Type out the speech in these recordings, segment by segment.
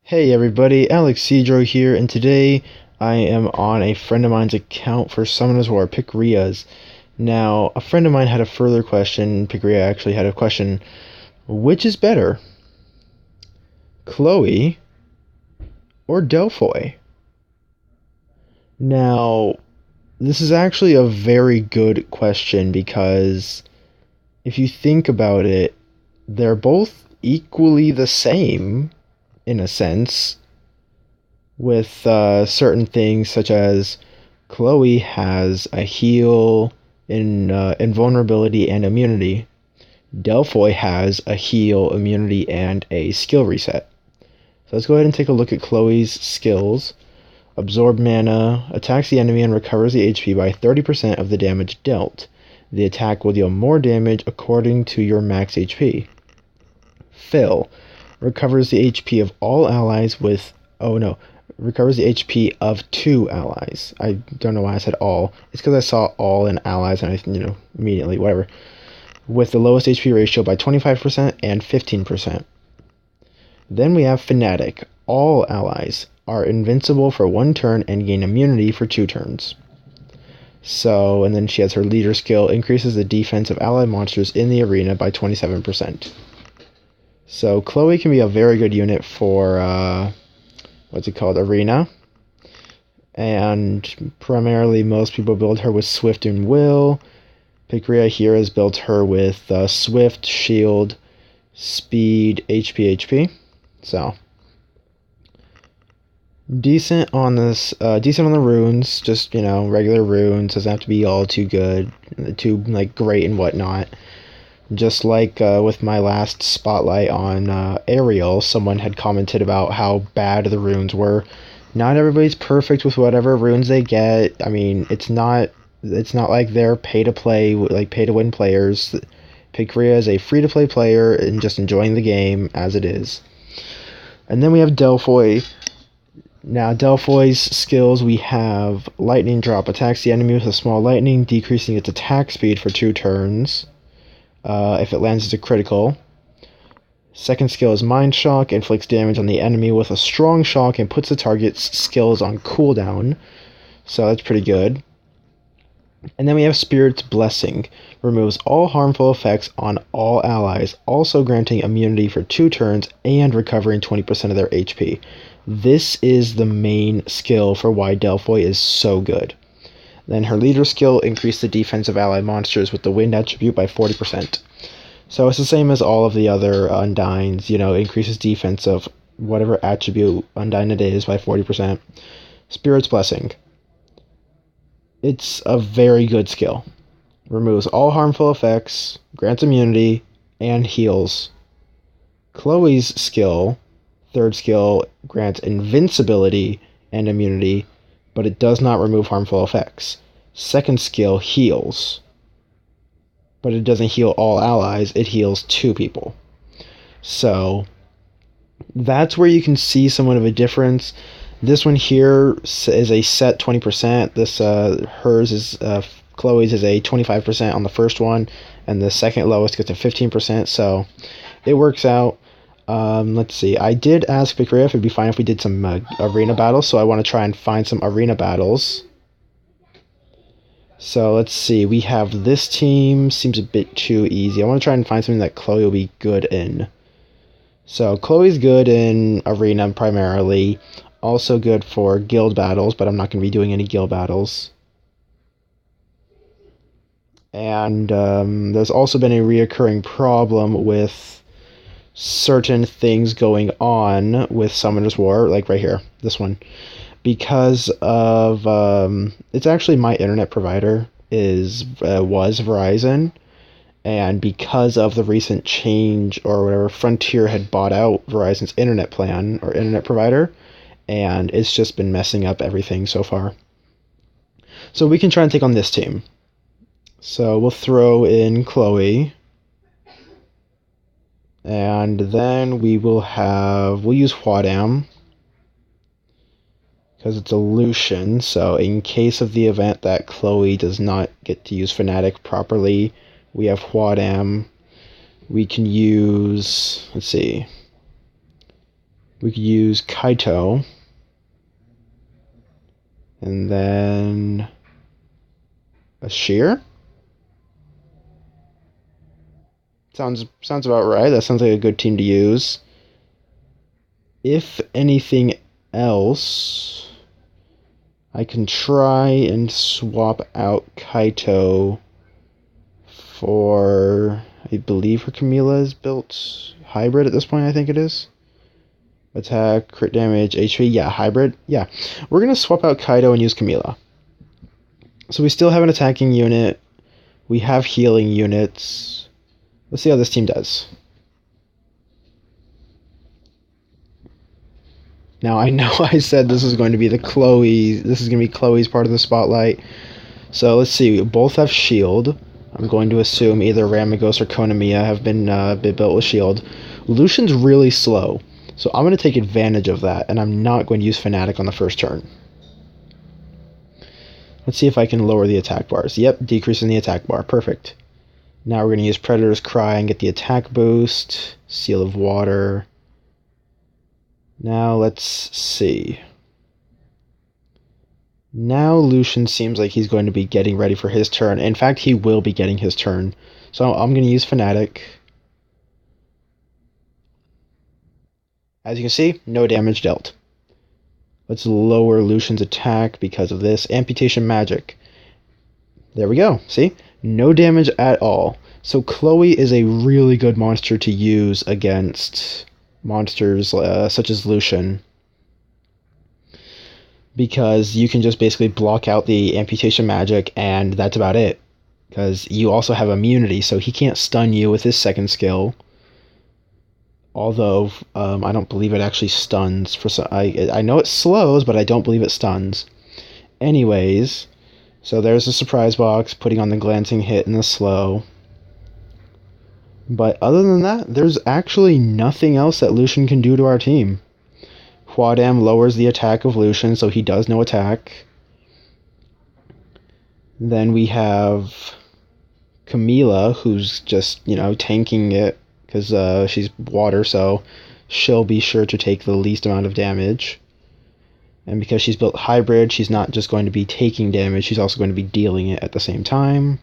Hey everybody, Alex Cedro here, and today I am on a friend of mine's account for Summoners War, Pick Ria's. Now, a friend of mine had a further question. Pick Ria actually had a question. Which is better, Chloe or Delphoi? Now, this is actually a very good question because if you think about it, they're both equally the same in a sense, with certain things such as Chloe has a heal, invulnerability, and immunity. Delphoi has a heal, immunity, and a skill reset. So let's go ahead and take a look at Chloe's skills. Absorb mana, attacks the enemy and recovers the HP by 30% of the damage dealt. The attack will deal more damage according to your max HP. Fill. Recovers the HP of all allies with... Oh no. Recovers the HP of 2 allies. I don't know why I said all. It's because I saw all in allies and I, immediately, whatever. With the lowest HP ratio by 25% and 15%. Then we have Fanatic. All allies are invincible for 1 turn and gain immunity for 2 turns. So, and then she has her leader skill, increases the defense of allied monsters in the arena by 27%. So Chloe can be a very good unit for, arena. And primarily most people build her with Swift and Will. Pick Ria here has built her with Swift, Shield, Speed, HP. So decent on this, decent on the runes. Just regular runes. Doesn't have to be all too good, too great and whatnot. Just like with my last spotlight on Ariel, someone had commented about how bad the runes were. Not everybody's perfect with whatever runes they get. I mean, it's not like they're pay-to-play, pay-to-win players. Pick Ria is a free-to-play player and just enjoying the game as it is. And then we have Delphoi. Now, Delphoi's skills, we have Lightning Drop. Attacks the enemy with a small lightning, decreasing its attack speed for 2 turns. If it lands as a critical. Second skill is Mind Shock, inflicts damage on the enemy with a strong shock and puts the target's skills on cooldown. So that's pretty good. And then we have Spirit's Blessing. Removes all harmful effects on all allies, also granting immunity for 2 turns and recovering 20% of their HP. This is the main skill for why Delphoi is so good. Then her leader skill increased the defense of allied monsters with the wind attribute by 40%. So it's the same as all of the other Undines, increases defense of whatever attribute Undine it is by 40%. Spirit's Blessing. It's a very good skill. Removes all harmful effects, grants immunity, and heals. Chloe's skill, third skill, grants invincibility and immunity, but it does not remove harmful effects. Second skill heals, but it doesn't heal all allies, it heals 2 people. So that's where you can see somewhat of a difference. This one here is a set 20%. This hers is Chloe's is a 25% on the first one, and the second lowest gets a 15%. So it works out. Let's see. I did ask Pick Ria if it'd be fine if we did some arena battles, so I want to try and find some arena battles. So let's see. We have this team. Seems a bit too easy. I want to try and find something that Chloe will be good in. So Chloe's good in arena primarily. Also good for guild battles, but I'm not going to be doing any guild battles. And there's also been a reoccurring problem with certain things going on with Summoners War, like right here, this one, because of it's actually my internet provider was Verizon, and because of the recent change or whatever, Frontier had bought out Verizon's internet plan or internet provider, and it's just been messing up everything so far. So we can try and take on this team. So we'll throw in Chloe. And then we'll use Huadam, because it's a Lucian, so in case of the event that Chloe does not get to use Fanatic properly, we have Huadam. We can use, let's see, We could use Kaito. And then a shear? Sounds about right. That sounds like a good team to use. If anything else, I can try and swap out Kaito for, I believe her Camilla is built hybrid at this point, I think it is. Attack, crit damage, HP, yeah, hybrid. Yeah, we're going to swap out Kaito and use Camilla. So we still have an attacking unit. We have healing units. Let's see how this team does. Now, I know I said this is going to be Chloe's part of the spotlight. So let's see, we both have shield. I'm going to assume either Ramagos or Konamiya have been built with shield. Lucian's really slow, so I'm going to take advantage of that, and I'm not going to use Fnatic on the first turn. Let's see if I can lower the attack bars. Yep, decreasing the attack bar. Perfect. Now we're going to use Predator's Cry and get the attack boost. Seal of Water. Now let's see. Now Lucian seems like he's going to be getting ready for his turn. In fact, he will be getting his turn. So I'm going to use Fnatic. As you can see, no damage dealt. Let's lower Lucian's attack because of this. Amputation Magic. There we go. See? No damage at all. So Chloe is a really good monster to use against monsters such as Lucian. Because you can just basically block out the Amputation Magic and that's about it. Because you also have immunity, so he can't stun you with his second skill. Although, I don't believe it actually stuns. I know it slows, but I don't believe it stuns. Anyways, so there's the surprise box, putting on the glancing hit and the slow. But other than that, there's actually nothing else that Lucian can do to our team. Huadam lowers the attack of Lucian, so he does no attack. Then we have Camilla, who's just, tanking it. Because she's water, so she'll be sure to take the least amount of damage. And because she's built hybrid, she's not just going to be taking damage, she's also going to be dealing it at the same time.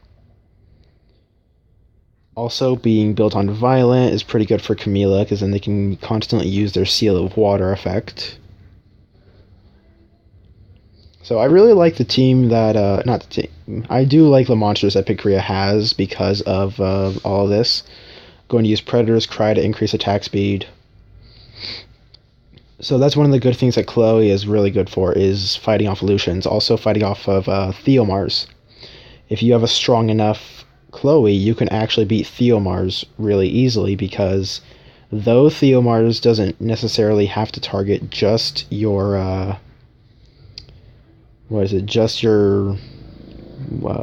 Also, being built on violent is pretty good for Camilla, because then they can constantly use their Seal of Water effect. So I really like the team that, not the team, I do like the monsters that Picrea has because of all of this. Going to use Predator's Cry to increase attack speed. So that's one of the good things that Chloe is really good for, is fighting off Lucians. Also fighting off of Theomars. If you have a strong enough Chloe, you can actually beat Theomars really easily, because though Theomars doesn't necessarily have to target just your, just your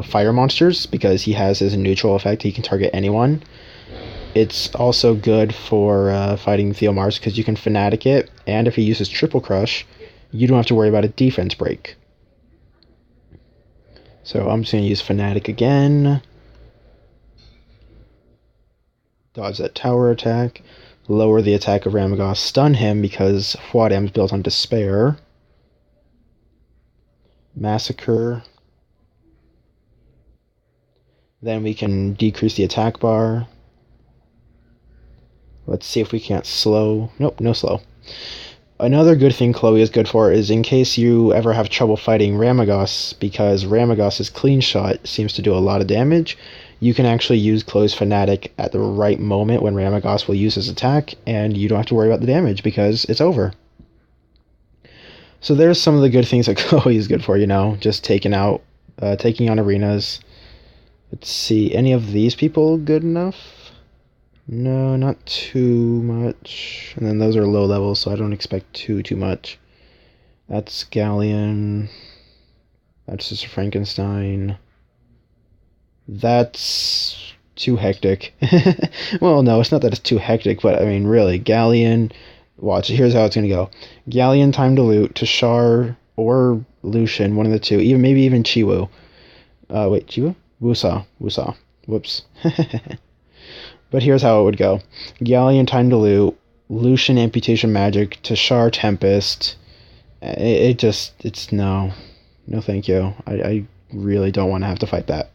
fire monsters, because he has his neutral effect, he can target anyone. It's also good for fighting Theomars because you can Fnatic it, and if he uses Triple Crush, you don't have to worry about a defense break. So I'm just going to use Fnatic again. Dodge that tower attack. Lower the attack of Ramagos. Stun him because Huadam's built on Despair. Massacre. Then we can decrease the attack bar. Let's see if we can't slow. Nope, no slow. Another good thing Chloe is good for is in case you ever have trouble fighting Ramagos, because Ramagos' clean shot seems to do a lot of damage, you can actually use Chloe's Fnatic at the right moment when Ramagos will use his attack, and you don't have to worry about the damage because it's over. So there's some of the good things that Chloe is good for, just taking on arenas. Let's see, any of these people good enough? No, not too much. And then those are low levels, so I don't expect too much. That's Galleon. That's just a Frankenstein. That's too hectic. Well, no, it's not that it's too hectic, but I mean, really, Galleon. Watch, here's how it's going to go. Galleon, Time to Loot, Tashar, or Lucian, one of the two. Maybe even Chiwu. Wait, Chiwu? Wusa. Whoops. But here's how it would go. Galleon, Time to Loot, Lucian Amputation Magic to Shar Tempest. It's no. No thank you. I really don't want to have to fight that.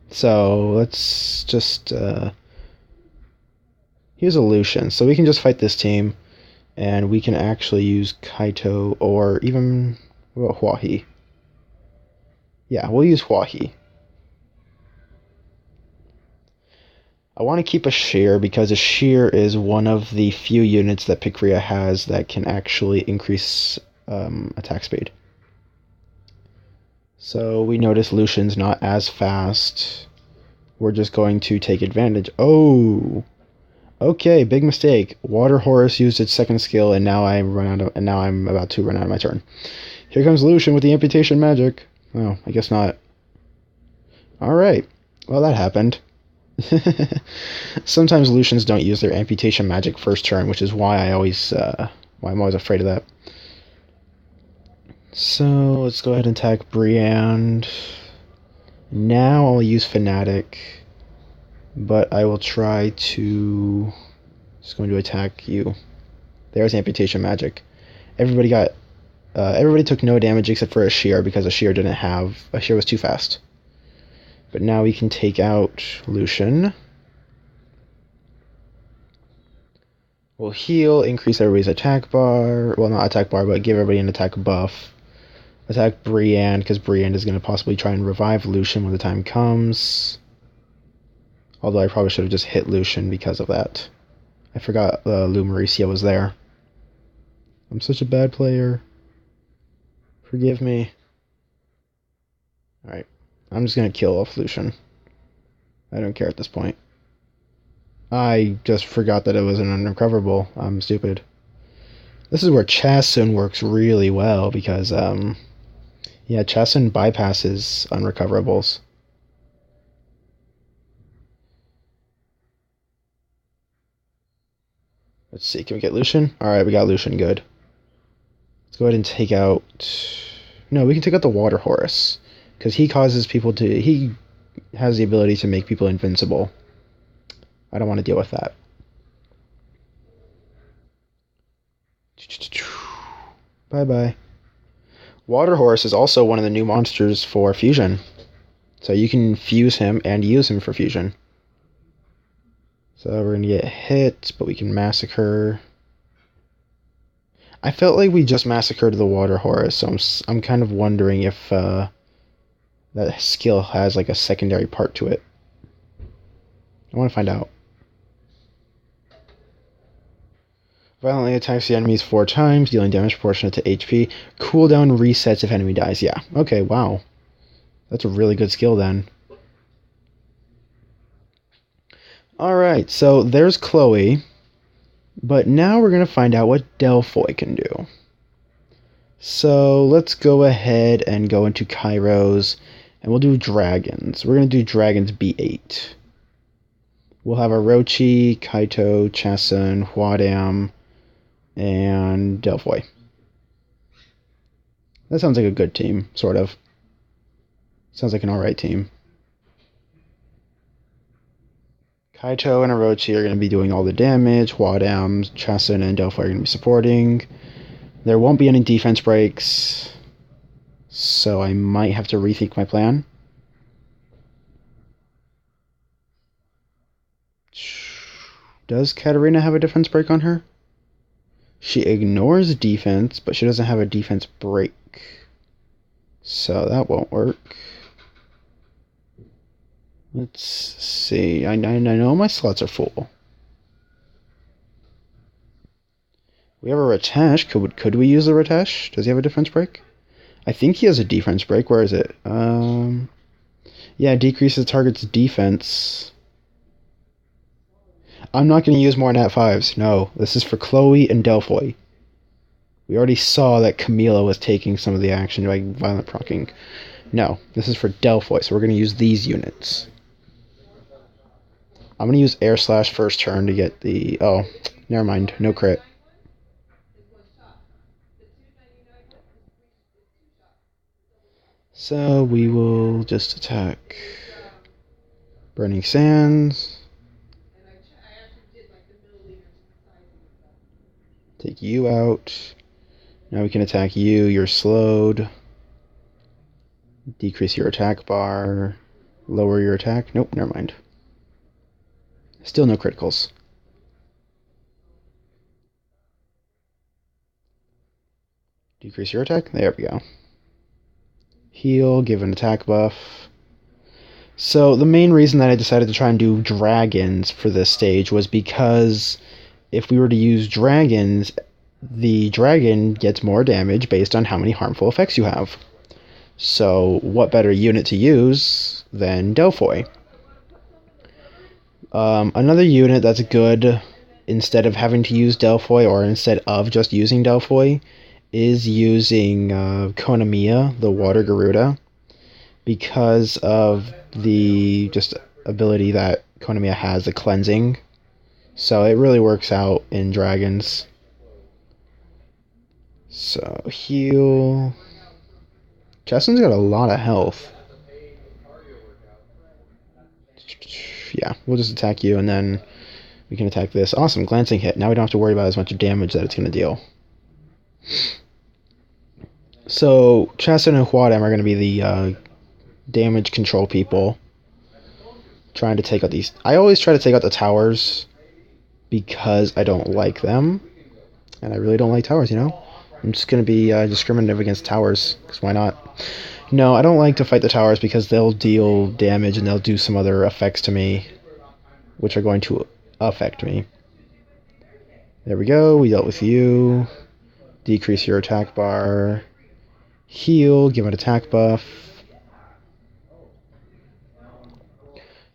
So let's just here's a Lucian. So we can just fight this team, and we can actually use Kaito or even what about Huahi? Yeah, we'll use Huahi. I want to keep a shear because a shear is one of the few units that Pikria has that can actually increase attack speed. So we notice Lucian's not as fast. We're just going to take advantage. Oh, okay, big mistake. Water Horus used its second skill, and now I'm about to run out of my turn. Here comes Lucian with the amputation magic. Oh, I guess not. All right. Well, that happened. Sometimes Lucians don't use their amputation magic first turn, which is why I'm always afraid of that. So let's go ahead and attack Briand. Now I'll use Fanatic, but I will try to. Just going to attack you. There's amputation magic. Everybody took no damage except for Ashir because Ashir was too fast. But now we can take out Lucian. We'll heal, increase everybody's attack bar. Well, not attack bar, but give everybody an attack buff. Attack Briand, because Briand is going to possibly try and revive Lucian when the time comes. Although I probably should have just hit Lucian because of that. I forgot Lou Mauricio was there. I'm such a bad player. Forgive me. Alright. I'm just going to kill off Lucian. I don't care at this point. I just forgot that it was an unrecoverable. I'm stupid. This is where Chasen works really well because, yeah, Chasen bypasses unrecoverables. Let's see, can we get Lucian? Alright, we got Lucian, good. Let's go ahead and take out... No, we can take out the Water Horus. Because he causes people to... He has the ability to make people invincible. I don't want to deal with that. Bye-bye. Water Horse is also one of the new monsters for fusion. So you can fuse him and use him for fusion. So we're going to get hit, but we can massacre. I felt like we just massacred the Water Horse, so I'm kind of wondering if that skill has like a secondary part to it. I want to find out. Violently attacks the enemies 4 times, dealing damage proportionate to HP. Cooldown resets if enemy dies. Yeah. Okay, wow. That's a really good skill then. Alright, so there's Chloe. But now we're going to find out what Delphoi can do. So let's go ahead and go into Kairos. And we'll do dragons. We're going to do dragons B8. We'll have Orochi, Kaito, Chasen, Huadam, and Delphoi. That sounds like a good team, sort of. Sounds like an alright team. Kaito and Orochi are going to be doing all the damage. Huadam, Chasen, and Delphoi are going to be supporting. There won't be any defense breaks, so I might have to rethink my plan. Does Katarina have a defense break on her? She ignores defense, but she doesn't have a defense break. So that won't work. Let's see. I know my slots are full. We have a Ratesh. Could we use the Ratesh? Does he have a defense break? I think he has a defense break. Where is it? Yeah, decreases target's defense. I'm not going to use more Nat 5s. No, this is for Chloe and Delphoi. We already saw that Camila was taking some of the action by violent proccing. No, this is for Delphoi, so we're going to use these units. I'm going to use Air Slash first turn to get the... Oh, never mind. No crit. So we will just attack Burning Sands. Take you out. Now we can attack you. You're slowed. Decrease your attack bar. Lower your attack. Nope, never mind. Still no criticals. Decrease your attack. There we go. Heal, give an attack buff. So the main reason that I decided to try and do dragons for this stage was because if we were to use dragons, the dragon gets more damage based on how many harmful effects you have. So what better unit to use than Delphoi? Another unit that's good instead of having to use Delphoi, or instead of just using Delphoi, is using Konamiya, the Water Garuda, because of the just ability that Konamiya has, the cleansing. So it really works out in dragons. So heal. Justin's got a lot of health. Yeah, we'll just attack you, and then we can attack this. Awesome, glancing hit. Now we don't have to worry about as much damage that it's going to deal. So, Chastin and Huadam are going to be the damage control people. Trying to take out these. I always try to take out the towers because I don't like them. And I really don't like towers, you know? I'm just going to be discriminative against towers, because why not? No, I don't like to fight the towers because they'll deal damage and they'll do some other effects to me, which are going to affect me. There we go, we dealt with you. Decrease your attack bar. Heal, give an attack buff.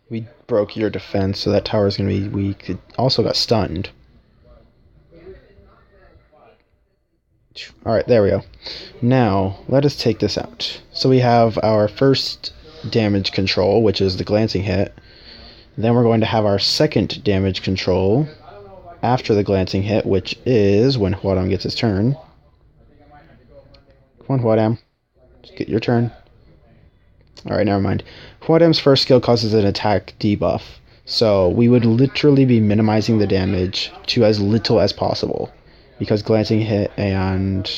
We broke your defense, so that tower is going to be weak. It also got stunned. Alright, there we go. Now, let us take this out. So we have our first damage control, which is the glancing hit. Then we're going to have our second damage control after the glancing hit, which is when Huadam gets his turn. Come on, Huadam. Just get your turn. Alright, never mind. Huadam's first skill causes an attack debuff. So we would literally be minimizing the damage to as little as possible, because glancing hit and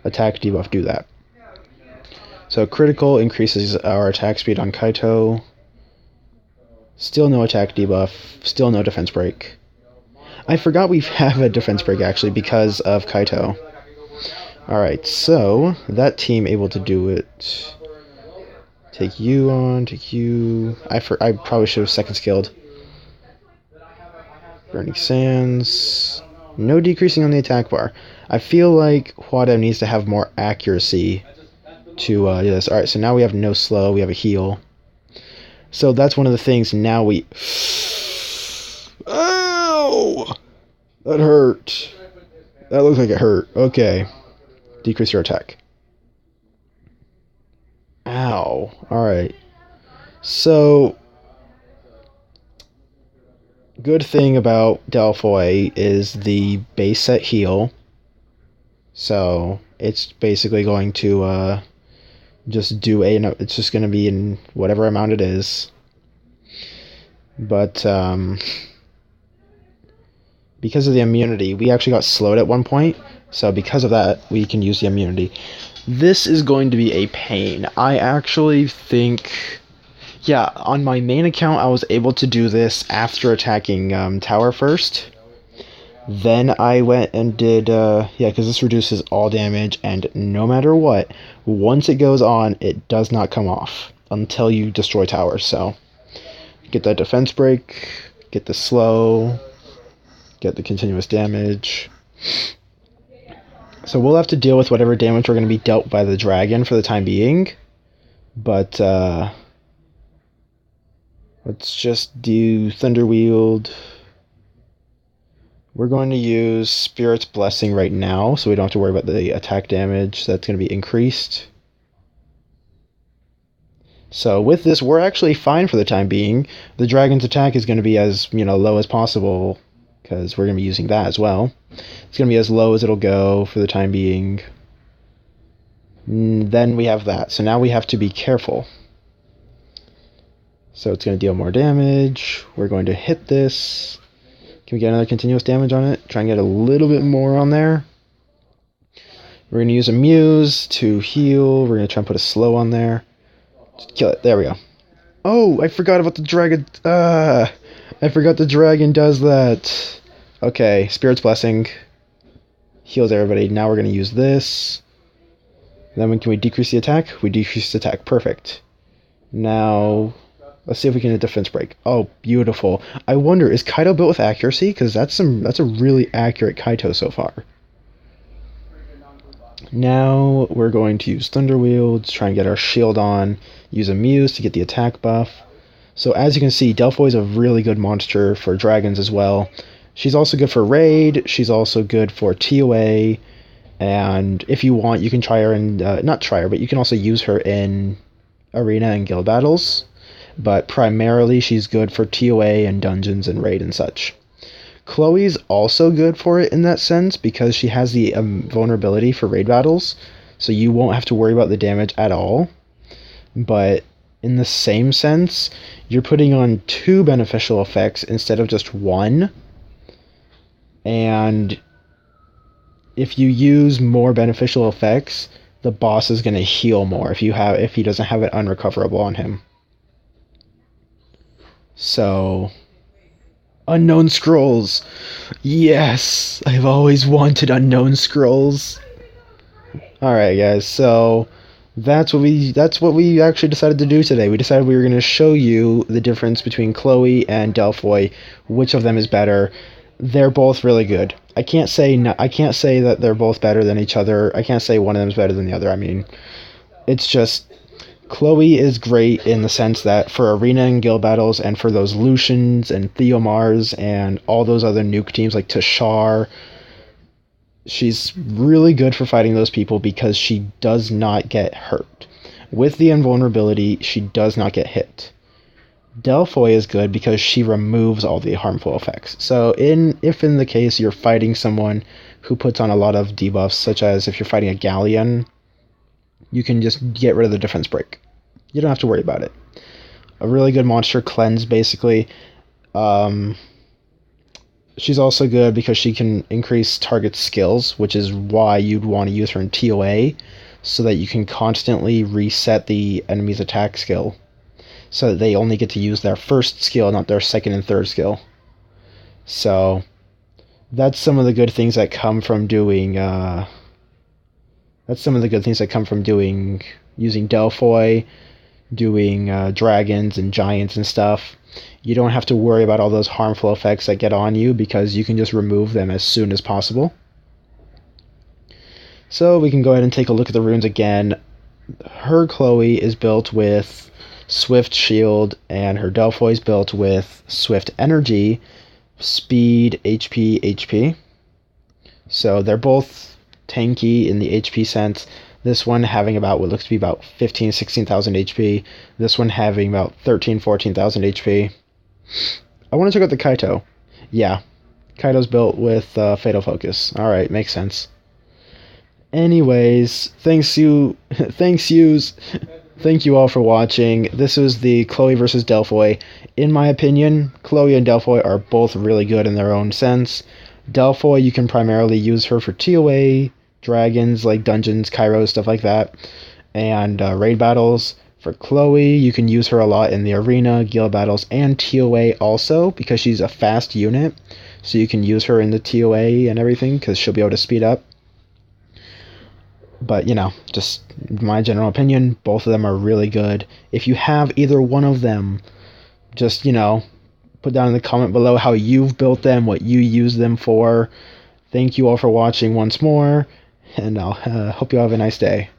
attack debuff do that. So critical increases our attack speed on Kaito. Still no attack debuff. Still no defense break. I forgot we have a defense break actually because of Kaito. Alright, so that team able to do it. Take you on, take you. I probably should have second skilled. Burning Sands. No decreasing on the attack bar. I feel like Huadam needs to have more accuracy to do this. Alright, so now we have no slow, we have a heal. So that's one of the things now we... Ow! That hurt. That looks like it hurt. Okay. Decrease your attack. Ow. Alright. So... good thing about Delphoi is the base set heal. So it's basically going to just do it's just going to be in whatever amount it is. But because of the immunity, we actually got slowed at one point. So because of that, we can use the immunity. This is going to be a pain. I actually think... yeah, on my main account, I was able to do this after attacking tower first. Then I went and did, yeah, because this reduces all damage, and no matter what, once it goes on, it does not come off until you destroy towers. So, get that defense break, get the slow, get the continuous damage. So we'll have to deal with whatever damage we're going to be dealt by the dragon for the time being. But, let's just do Thunder Wield. We're going to use Spirit's Blessing right now, so we don't have to worry about the attack damage. That's going to be increased. So with this, we're actually fine for the time being. The dragon's attack is going to be as, low as possible, because we're going to be using that as well. It's going to be as low as it'll go for the time being. Then we have that. So now we have to be careful. So it's going to deal more damage. We're going to hit this. Can we get another continuous damage on it? Try and get a little bit more on there. We're going to use a Muse to heal. We're going to try and put a slow on there. Just kill it. There we go. Oh, I forgot about the dragon. I forgot the dragon does that. Okay, Spirit's Blessing. Heals everybody. Now we're going to use this. Then can we decrease the attack? We decrease the attack. Perfect. Now, let's see if we can get a defense break. Oh, beautiful. I wonder, is Kaito built with accuracy? Because that's a really accurate Kaito so far. Now we're going to use Thunder Wheel to try and get our shield on. Use a Muse to get the attack buff. So as you can see, Delphoi is a really good monster for dragons as well. She's also good for raid. She's also good for TOA. And if you want, you can try her in... not try her, but you can also use her in arena and guild battles. But primarily, she's good for TOA and dungeons and raid and such. Chloe's also good for it in that sense because she has the vulnerability for raid battles, so you won't have to worry about the damage at all. But in the same sense, you're putting on 2 beneficial effects instead of just 1. And if you use more beneficial effects, the boss is going to heal more if he doesn't have it unrecoverable on him. So... Unknown Scrolls. Yes, I've always wanted Unknown Scrolls. Alright guys, so that's what we actually decided to do today. We decided we were going to show you the difference between Chloe and Delphoi, which of them is better. They're both really good. I can't say that they're both better than each other. I can't say one of them is better than the other. I mean, it's just Chloe is great in the sense that for arena and guild battles and for those Lucians and Theomars and all those other nuke teams like Tashar, she's really good for fighting those people because she does not get hurt. With the invulnerability, she does not get hit. Delphoi is good because she removes all the harmful effects. So if in the case you're fighting someone who puts on a lot of debuffs, such as if you're fighting a Galleon, you can just get rid of the defense break. You don't have to worry about it. A really good monster cleanse, basically. She's also good because she can increase target skills, which is why you'd want to use her in TOA, so that you can constantly reset the enemy's attack skill, so that they only get to use their first skill, not their second and third skill. So that's some of the good things that come from doing... using Delphoi, doing dragons and giants and stuff. You don't have to worry about all those harmful effects that get on you because you can just remove them as soon as possible. So we can go ahead and take a look at the runes again. Her Chloe is built with Swift Shield, and her Delphoi is built with Swift Energy, Speed, HP. So they're both tanky in the HP sense. This one having about what looks to be about 16,000 HP. This one having about 14,000 HP. I want to check out the Kaito. Yeah, Kaito's built with Fatal Focus. Alright, makes sense. Anyways, thank you all for watching. This was the Chloe versus Delphoi. In my opinion, Chloe and Delphoi are both really good in their own sense. Delphoi, you can primarily use her for TOA, dragons like dungeons, Kairos, stuff like that, and raid battles. For Chloe, you can use her a lot in the arena, guild battles, and TOA also, because she's a fast unit, so you can use her in the TOA and everything, because she'll be able to speed up. But, you know, just my general opinion, both of them are really good. If you have either one of them, just, you know, put down in the comment below how you've built them, what you use them for. Thank you all for watching once more, and I'll hope you all have a nice day.